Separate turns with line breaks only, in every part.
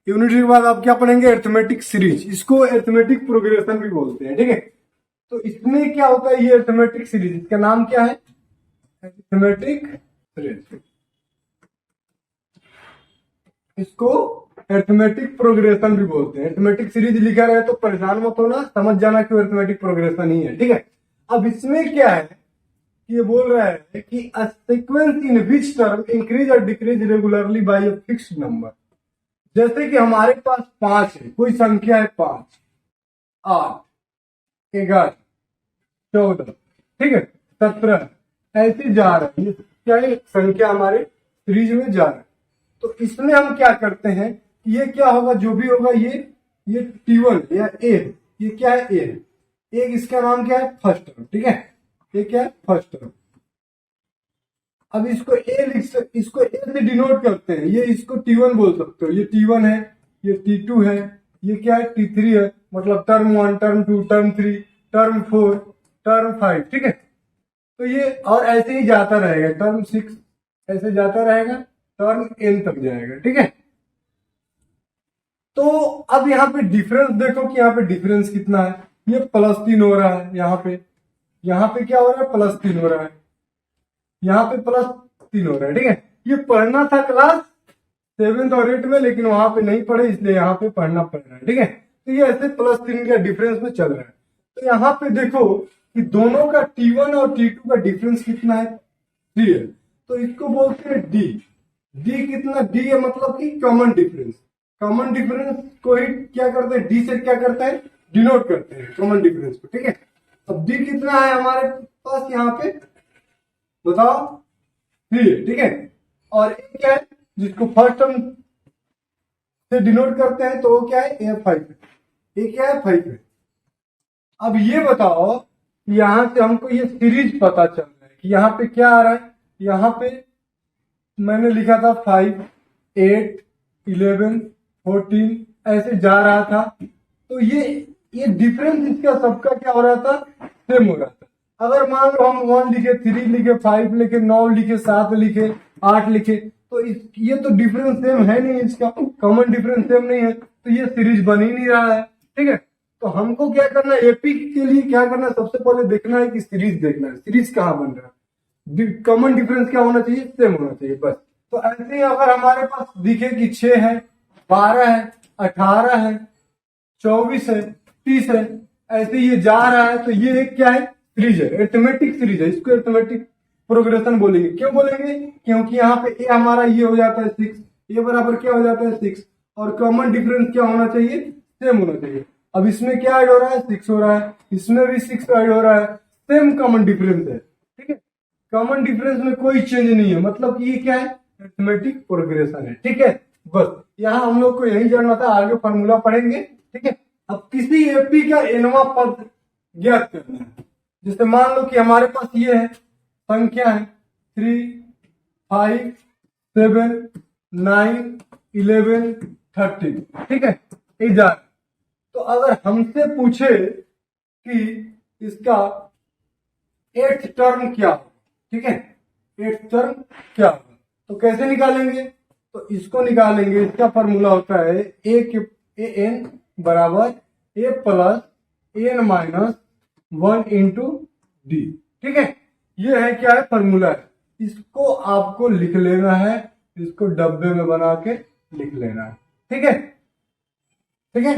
Unity के बाद आप क्या पढ़ेंगे, अरिथमेटिक सीरीज, इसको अरिथमेटिक प्रोग्रेशन भी बोलते हैं, ठीक है। तो इसमें क्या होता है, ये अरिथमेटिक सीरीज, इसका नाम क्या है, अरिथमेटिक सीरीज। इसको अरिथमेटिक प्रोग्रेशन भी बोलते हैं। अरिथमेटिक सीरीज लिखा रहे तो परेशान मत होना, समझ जाना कि अरिथमेटिक प्रोग्रेशन ही है, ठीक है। अब इसमें क्या है, ये बोल रहा है कि a sequence in which term increase और decrease regularly by a fixed number. जैसे कि हमारे पास 5 है, कोई संख्या है 5, 8, 11, 14, ठीक है, 17, ऐसे जा रहा है। ये क्या है, संख्या हमारे सीरीज में जा रहा है। तो इसमें हम क्या करते हैं, ये क्या होगा, जो भी होगा ये T1 या ए, ये क्या है, ए है। एक इसका नाम क्या है, फर्स्ट टर्म, ठीक है, ये क्या है, फर्स्ट टर्म। अब इसको इसको ए से डिनोट करते हैं, ये इसको T1 बोल सकते हो, ये T1 है, ये T2 है, ये क्या है, T3 है, मतलब term 1, term 2, term 3, term 4, term 5, ठीक है। तो ये और ऐसे ही जाता रहेगा, टर्म 6 ऐसे जाता रहेगा, टर्म n तक जाएगा, ठीक है। तो अब यहाँ पे डिफरेंस देखो कि यहाँ पे डिफरेंस कितना है, ये +3 हो रहा है, यहाँ पे क्या हो रहा है, +3 हो रहा है, यहाँ पे +3 हो रहा है, ठीक है। ये पढ़ना था क्लास 7th और 8th में, लेकिन वहां पे नहीं पढ़े, इसलिए यहाँ पे पढ़ना पड़ रहा है, ठीक है। तो ये ऐसे +3 का डिफरेंस में चल रहा है। तो यहाँ पे देखो कि दोनों का T1 और T2 का डिफरेंस कितना है, 3 है। तो इसको बोलते हैं डी। डी कितना, डी है मतलब कि कॉमन डिफरेंस। कॉमन डिफरेंस को ही क्या करते हैं, डी से क्या करते हैं, डिनोट करते हैं कॉमन डिफरेंस को, ठीक है। अब डी कितना है हमारे पास यहाँ पे, बताओ, 3 है, ठीक है। और ए क्या है, जिसको फर्स्ट टर्म से डिनोट करते हैं, तो वो क्या है, ए 5 है, ए क्या है, 5 है। अब ये बताओ, यहां से हमको ये सीरीज पता चल रहा है कि यहाँ पे क्या आ रहा है, यहाँ पे मैंने लिखा था 5, 8, 11, 14 ऐसे जा रहा था। तो ये डिफरेंस इसका सबका क्या हो रहा था, सेम हो रहा था। अगर मान लो हम 1 लिखे, 3 लिखे, 5 लिखे, 9 लिखे, 7 लिखे, 8 लिखे, तो ये तो डिफरेंस सेम है नहीं, इसका कॉमन डिफरेंस सेम नहीं है, तो ये सीरीज बन ही नहीं रहा है, ठीक है। तो हमको क्या करना है, एपी के लिए क्या करना है, सबसे पहले देखना है कि सीरीज देखना है, सीरीज कहाँ बन रहा है, कॉमन डिफरेंस क्या होना चाहिए, सेम होना चाहिए, बस। तो ऐसे ही अगर हमारे पास दिखे कि 6 है, 12 है, 18 है, 24 है, 30 है, ऐसे ये जा रहा है, तो ये एक क्या है, सीरीज है, अरिथमेटिक सीरीज है। इसको अरिथमेटिक प्रोग्रेशन बोलेंगे। क्यों बोलेंगे, क्योंकि यहाँ पे ए हमारा ये हो जाता है 6, ए बराबर क्या हो जाता है 6, और कॉमन डिफरेंस क्या होना चाहिए, सेम होना चाहिए। अब इसमें क्या ऐड हो रहा है, 6 हो रहा है, इसमें भी 6 ऐड हो रहा है, सेम कॉमन डिफरेंस है, ठीक है। कॉमन डिफरेंस में कोई चेंज नहीं है, मतलब कि ये क्या है, अरिथमेटिक प्रोग्रेशन है, ठीक है। बस यहाँ हम लोग को यही जानना था, आगे फॉर्मूला पढ़ेंगे, ठीक है। अब किसी एपी का एनवा पद ज्ञात करना है। जैसे मान लो कि हमारे पास ये है, संख्या है 3, 5, 7, 9, 11, 13, ठीक है, ये जा। तो अगर हमसे पूछे कि इसका 8th टर्म क्या हो, ठीक है, 8th टर्म क्या होगा, तो कैसे निकालेंगे, तो इसको निकालेंगे। इसका फॉर्मूला होता है ए एन बराबर A plus N minus 1 into D, ठीक है। ये है क्या है, फॉर्मूला है। इसको आपको लिख लेना है, इसको डब्बे में बना के लिख लेना है, ठीक है, ठीक है।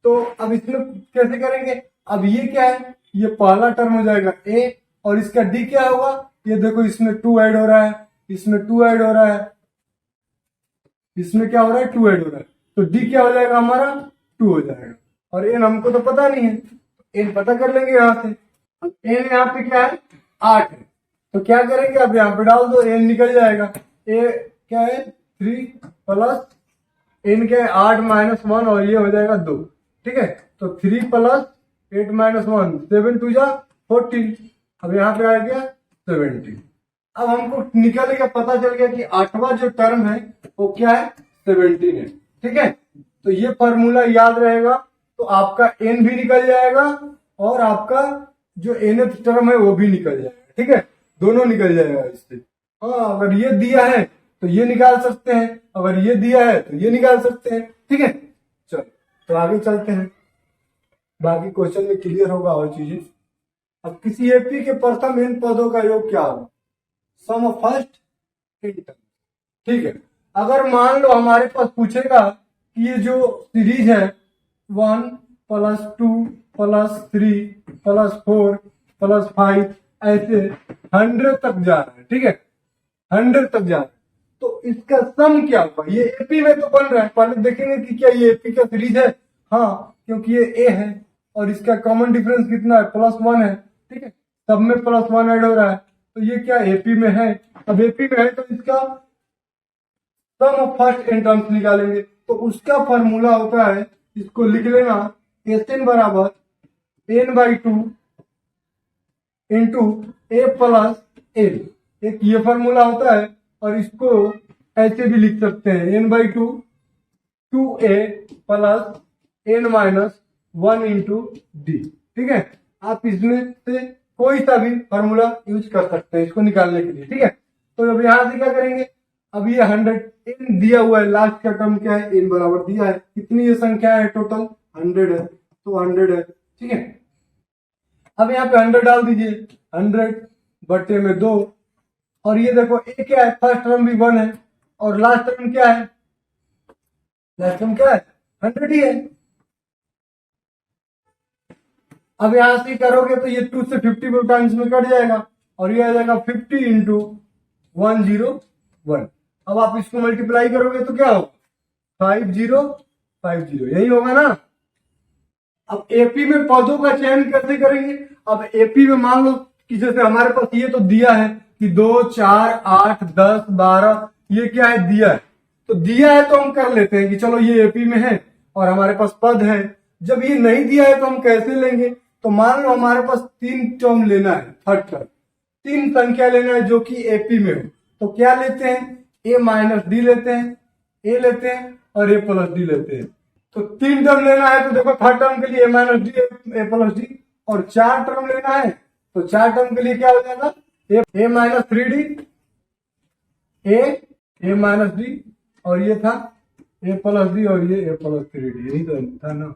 तो अब इसमें कैसे करेंगे, अब ये क्या है, ये पहला टर्म हो जाएगा ए, और इसका डी क्या होगा, ये देखो इसमें 2 ऐड हो रहा है, इसमें 2 ऐड हो रहा है, इसमें क्या हो रहा है, 2 ऐड हो रहा है, तो डी क्या हो जाएगा हमारा, 2 हो जाएगा। और एन हमको तो पता नहीं है, एन पता कर लेंगे यहां से। एन यहाँ पे क्या है, 8 है, तो क्या करेंगे, अब यहाँ पे डाल दो, एन निकल जाएगा। ए क्या है, 3 प्लस एन क्या है, 8 माइनस 1, और ये हो जाएगा 2, ठीक है। तो 3 प्लस 8 माइनस 1, 7 2 जा 14, अब यहाँ पे आ गया 17। अब हमको निकल गया, पता चल गया कि 8वां जो टर्म है वो क्या है, 17 है, ठीक है। तो ये फॉर्मूला याद रहेगा, तो आपका एन भी निकल जाएगा, और आपका जो nth टर्म है वो भी निकल जाएगा, ठीक है, दोनों निकल जाएगा इससे। हाँ, अगर ये दिया है तो ये निकाल सकते हैं, अगर ये दिया है तो ये निकाल सकते हैं। ठीक है, चलो तो आगे चलते हैं, बाकी क्वेश्चन में क्लियर होगा और चीजें। अब किसी एपी के प्रथम n पदों का योग क्या होगा? सम ऑफ फर्स्ट n टर्म। ठीक है, अगर मान लो हमारे पास पूछेगा कि ये जो सीरीज है 1 + 2 + 3 + 4 + 5 ऐसे 100 तक जा रहा है। ठीक है, 100 तक जा रहा है, तो इसका सम क्या होगा? ये एपी में तो बन रहा है, पहले देखेंगे कि क्या ये एपी का सीरीज है। हाँ, क्योंकि ये ए है और इसका कॉमन डिफरेंस कितना है? +1 है। ठीक है, सब में +1 ऐड हो रहा है, तो ये क्या एपी में है? अब एपी में है तो इसका सम ऑफ फर्स्ट n टर्म्स निकालेंगे, तो उसका फॉर्मूला होता है, इसको लिख लेना, Sn बराबर n/2 इंटू a + n। एक ये फॉर्मूला होता है, और इसको ऐसे भी लिख सकते हैं n/2 2a + n-1 into d। ठीक है, आप इसमें से कोई सा भी फॉर्मूला यूज कर सकते हैं इसको निकालने के लिए। ठीक है, तो अब यहां से क्या करेंगे? अब ये 100 n दिया हुआ है, लास्ट का टर्म क्या है? n बराबर दिया है, कितनी ये संख्या है? टोटल 100 है, तो 100 है। ठीक है, अब यहाँ पे 100 डाल दीजिए, 100/2, और ये देखो ए क्या है? फर्स्ट टर्म भी 1 है, और लास्ट टर्म क्या है? लास्ट टर्म क्या है? 100 ही है। अब यहां से करोगे तो ये 2 से 50 टाइम्स में कट जाएगा, और ये आ जाएगा 50 इंटू 101। अब आप इसको मल्टीप्लाई करोगे तो क्या होगा? 5050, यही होगा ना। अब एपी में पदों का चयन कैसे करेंगे? अब एपी में मान लो कि जैसे हमारे पास ये तो दिया है कि 2 4 8 10 12, ये क्या है? दिया है, तो दिया है तो हम कर लेते हैं कि चलो ये एपी में है और हमारे पास पद है। जब ये नहीं दिया है तो हम कैसे लेंगे? तो मान लो हमारे पास 3 टर्म लेना है, थर्ड टर्म 3 संख्या लेना है जो कि एपी में हो, तो क्या लेते हैं? a - d लेते हैं, a लेते हैं और a + d लेते हैं। तो 3 टर्म लेना है तो देखो थर्ड टर्म के लिए a - d a + d, और 4 टर्म लेना है तो 4 टर्म के लिए क्या हो जाएगा? a - 3d a - d, और ये था a + d और ये a + 3d, यही तो था ना।